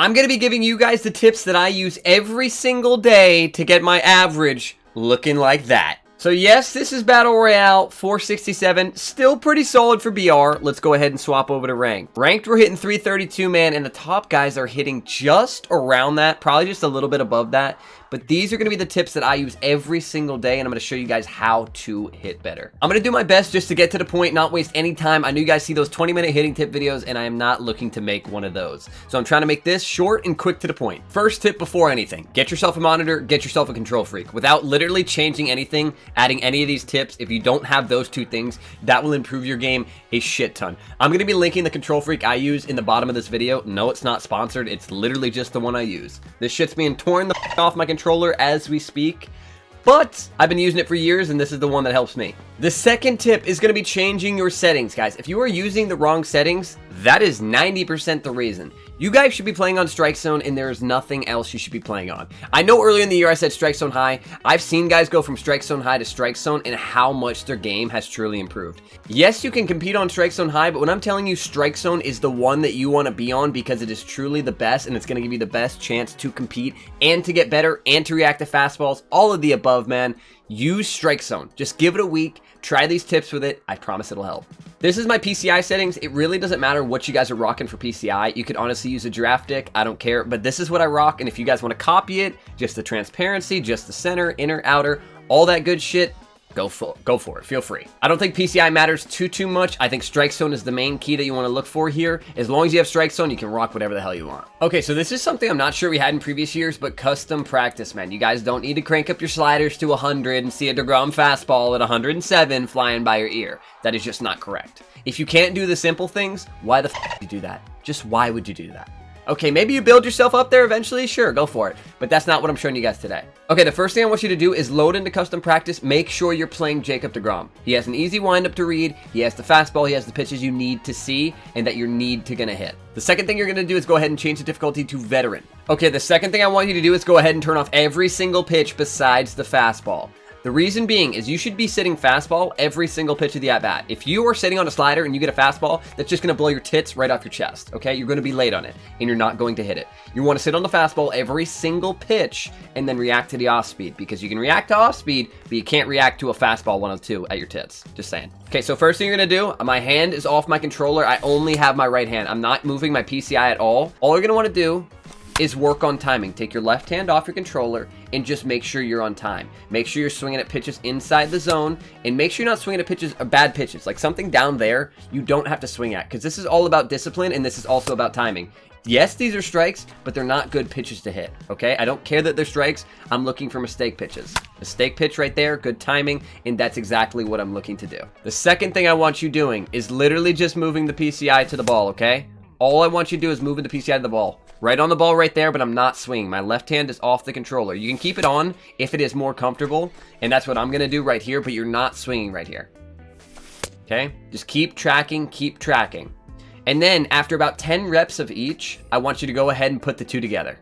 I'm going to be giving you guys the tips that I use every single day to get my average looking like that. So yes, this is Battle Royale, 467, still pretty solid for BR. Let's go ahead and swap over to Ranked. Ranked, we're hitting 332, man, and the top guys are hitting just around that, probably just a little bit above that. But these are going to be the tips that I use every single day, and I'm going to show you guys how to hit better. I'm going to do my best just to get to the point, not waste any time. I know you guys see those 20-minute hitting tip videos, and I am not looking to make one of those. So I'm trying to make this short and quick to the point. First tip before anything, get yourself a monitor, get yourself a control freak. Without literally changing anything, adding any of these tips, if you don't have those two things, that will improve your game a shit ton. I'm going to be linking the control freak I use in the bottom of this video. No, it's not sponsored. It's literally just the one I use. This shit's being torn the off my controller as we speak, but I've been using it for years, and this is the one that helps me. The second tip is going to be changing your settings, guys. If you are using the wrong settings, that is 90% the reason. You guys should be playing on Strike Zone, and there is nothing else you should be playing on. I know earlier in the year I said Strike Zone High. I've seen guys go from Strike Zone High to Strike Zone and how much their game has truly improved. Yes, you can compete on Strike Zone High, but when I'm telling you Strike Zone is the one that you want to be on because it is truly the best, and it's going to give you the best chance to compete and to get better and to react to fastballs, all of the above, man. Use Strike Zone. Just give it a week. Try these tips with it. I promise it'll help. This is my PCI settings. It really doesn't matter what you guys are rocking for PCI. You could honestly use a giraffe dick. I don't care. But this is what I rock. And if you guys want to copy it, just the transparency, just the center, inner, outer, all that good shit, go for it. Feel free. I don't think PCI matters too much. I think Strike Zone is the main key that you want to look for here. As long as you have Strike Zone, you can rock whatever the hell you want. Okay, so this is something I'm not sure we had in previous years, but custom practice, man. You guys don't need to crank up your sliders to 100 and see a DeGrom fastball at 107 flying by your ear. That is just not correct. If you can't do the simple things, why the f*** would you do that? Just why would you do that? Okay, maybe you build yourself up there eventually, sure, go for it. But that's not what I'm showing you guys today. Okay, the first thing I want you to do is load into custom practice. Make sure you're playing Jacob deGrom. He has an easy windup to read, he has the fastball, he has the pitches you need to see, and that you're gonna hit. The second thing you're gonna do is go ahead and change the difficulty to veteran. Okay, the second thing I want you to do is go ahead and turn off every single pitch besides the fastball. The reason being is you should be sitting fastball every single pitch of the at-bat. If you are sitting on a slider and you get a fastball, that's just going to blow your tits right off your chest, okay? You're going to be late on it, and you're not going to hit it. You want to sit on the fastball every single pitch and then react to the off-speed, because you can react to off-speed, but you can't react to a fastball 102 at your tits. Just saying. Okay, so first thing you're going to do, my hand is off my controller. I only have my right hand. I'm not moving my PCI at all. All you're going to want to do is work on timing. Take your left hand off your controller and just make sure you're on time. Make sure you're swinging at pitches inside the zone, and make sure you're not swinging at pitches, bad pitches. Like something down there, you don't have to swing at, because this is all about discipline, and this is also about timing. Yes, these are strikes, but they're not good pitches to hit, okay? I don't care that they're strikes. I'm looking for mistake pitches. Mistake pitch right there, good timing, and that's exactly what I'm looking to do. The second thing I want you doing is literally just moving the PCI to the ball, okay? All I want you to do is moving the PCI to the ball. Right on the ball right there, but I'm not swinging. My left hand is off the controller. You can keep it on if it is more comfortable, and that's what I'm going to do right here, but you're not swinging right here. Okay? Just keep tracking, keep tracking. And then after about 10 reps of each, I want you to go ahead and put the two together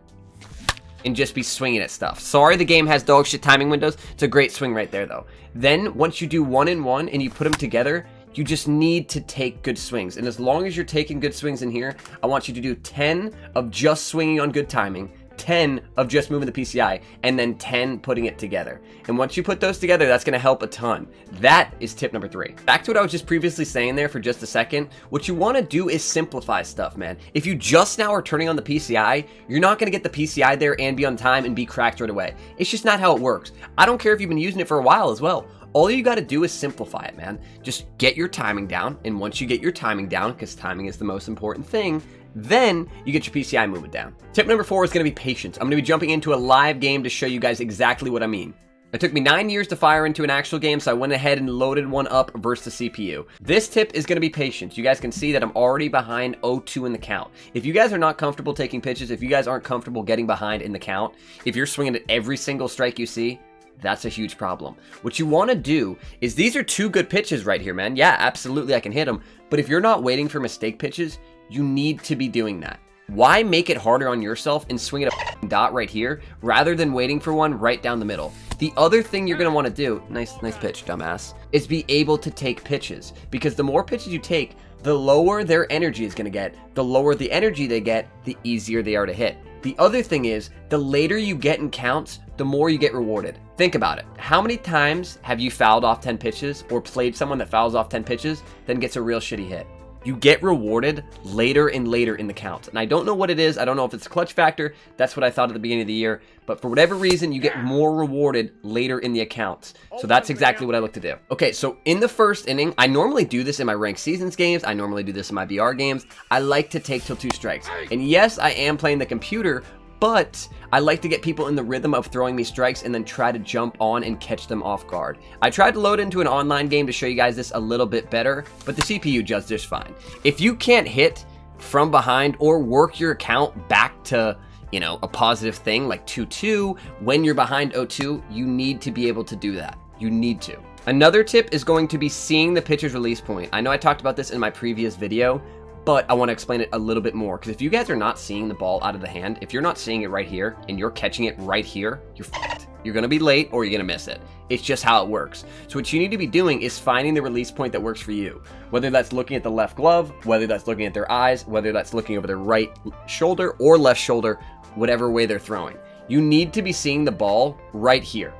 and just be swinging at stuff. Sorry, the game has dog shit timing windows. It's a great swing right there, though. Then once you do 1 and 1 and you put them together, you just need to take good swings. And as long as you're taking good swings in here, I want you to do 10 of just swinging on good timing, 10 of just moving the PCI, and then 10 putting it together. And once you put those together, that's gonna help a ton. That is tip number 3. Back to what I was just previously saying there for just a second. What you wanna do is simplify stuff, man. If you just now are turning on the PCI, you're not gonna get the PCI there and be on time and be cracked right away. It's just not how it works. I don't care if you've been using it for a while as well. All you got to do is simplify it, man. Just get your timing down, and once you get your timing down, because timing is the most important thing, then you get your PCI movement down. Tip number 4 is going to be patience. I'm going to be jumping into a live game to show you guys exactly what I mean. It took me 9 years to fire into an actual game, so I went ahead and loaded one up versus the CPU. This tip is going to be patience. You guys can see that I'm already behind 0-2 in the count. If you guys are not comfortable taking pitches, if you guys aren't comfortable getting behind in the count, if you're swinging at every single strike you see, that's a huge problem. What you want to do is, these are 2 good pitches right here, man. Yeah, absolutely, I can hit them. But if you're not waiting for mistake pitches, you need to be doing that. Why make it harder on yourself and swing at a dot right here rather than waiting for one right down the middle? The other thing you're going to want to do, nice pitch, dumbass, is be able to take pitches. Because the more pitches you take, the lower their energy is going to get. The lower the energy they get, the easier they are to hit. The other thing is, the later you get in counts, the more you get rewarded. Think about it. How many times have you fouled off 10 pitches or played someone that fouls off 10 pitches, then gets a real shitty hit? You get rewarded later and later in the counts. And I don't know what it is. I don't know if it's a clutch factor. That's what I thought at the beginning of the year. But for whatever reason, you get more rewarded later in the accounts. So that's exactly what I look to do. Okay, so in the first inning, I normally do this in my ranked seasons games. I normally do this in my BR games. I like to take till 2 strikes. And yes, I am playing the computer, but I like to get people in the rhythm of throwing me strikes and then try to jump on and catch them off guard. I tried to load into an online game to show you guys this a little bit better, but the CPU does just fine. If you can't hit from behind or work your account back to, you know, a positive thing like 2-2 when you're behind 0-2, you need to be able to do that. You need to. Another tip is going to be seeing the pitcher's release point. I know I talked about this in my previous video, but I want to explain it a little bit more, because if you guys are not seeing the ball out of the hand, if you're not seeing it right here and you're catching it right here, you're fucked. You're going to be late or you're going to miss it. It's just how it works. So what you need to be doing is finding the release point that works for you. Whether that's looking at the left glove, whether that's looking at their eyes, whether that's looking over their right shoulder or left shoulder, whatever way they're throwing. You need to be seeing the ball right here,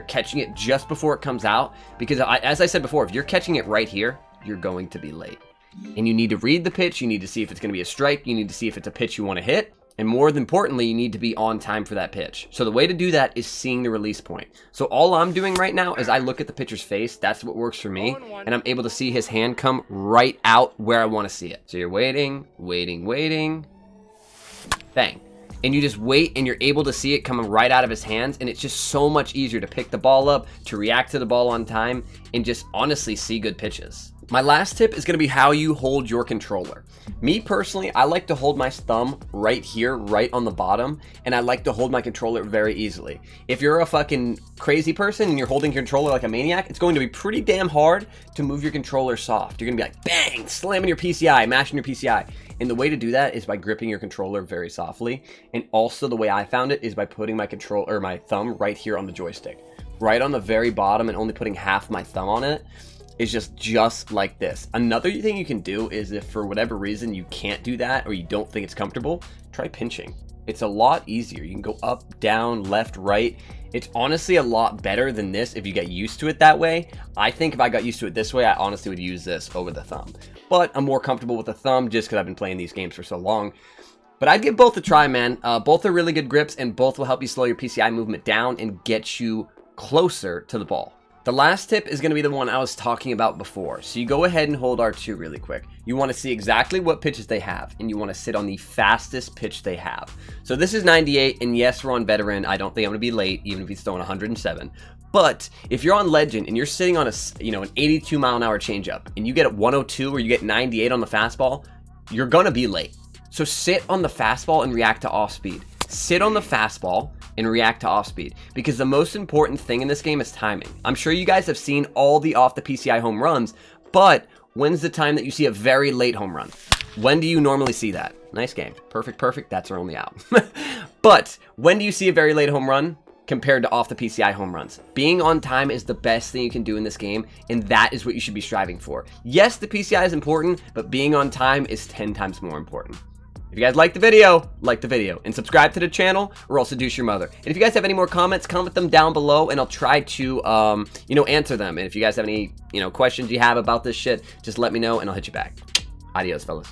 catching it just before it comes out. Because as I said before, if you're catching it right here, you're going to be late. And you need to read the pitch, you need to see if it's going to be a strike, you need to see if it's a pitch you want to hit, and more importantly, you need to be on time for that pitch. So the way to do that is seeing the release point. So all I'm doing right now is I look at the pitcher's face, that's what works for me, and I'm able to see his hand come right out where I want to see it. So you're waiting, bang. And you just wait and you're able to see it coming right out of his hands, and it's just so much easier to pick the ball up, to react to the ball on time, and just honestly see good pitches. My last tip is going to be how you hold your controller. Me personally, I like to hold my thumb right here, right on the bottom, and I like to hold my controller very easily. If you're a fucking crazy person and you're holding your controller like a maniac, it's going to be pretty damn hard to move your controller soft. You're going to be like, bang, slamming your PCI, mashing your PCI. And the way to do that is by gripping your controller very softly. And also the way I found it is by putting my my thumb right here on the joystick, right on the very bottom, and only putting half my thumb on it. Is just like this. Another thing you can do is if for whatever reason you can't do that or you don't think it's comfortable, try pinching. It's a lot easier. You can go up, down, left, right. It's honestly a lot better than this if you get used to it that way. I think if I got used to it this way, I honestly would use this over the thumb. But I'm more comfortable with the thumb just because I've been playing these games for so long. But I'd give both a try, man. Both are really good grips and both will help you slow your PCI movement down and get you closer to the ball. The last tip is going to be the one I was talking about before. So you go ahead and hold R2 really quick. You want to see exactly what pitches they have, and you want to sit on the fastest pitch they have. So this is 98, and yes, we're on veteran. I don't think I'm going to be late, even if he's throwing 107. But if you're on legend and you're sitting on an 82 mile an hour changeup, and you get 102 or you get 98 on the fastball, you're going to be late. So sit on the fastball and react to off speed. Sit on the fastball and react to off speed, because the most important thing in this game is timing. I'm sure you guys have seen all the off the PCI home runs, but when's the time that you see a very late home run? When do you normally see that? Nice game. Perfect. That's our only out. But when do you see a very late home run compared to off the PCI home runs? Being on time is the best thing you can do in this game, and that is what you should be striving for. Yes, the PCI is important, but being on time is 10 times more important. If you guys like the video, and subscribe to the channel, or else seduce your mother. And if you guys have any more comments, comment them down below, and I'll try to, answer them. And if you guys have any, questions you have about this shit, just let me know, and I'll hit you back. Adios, fellas.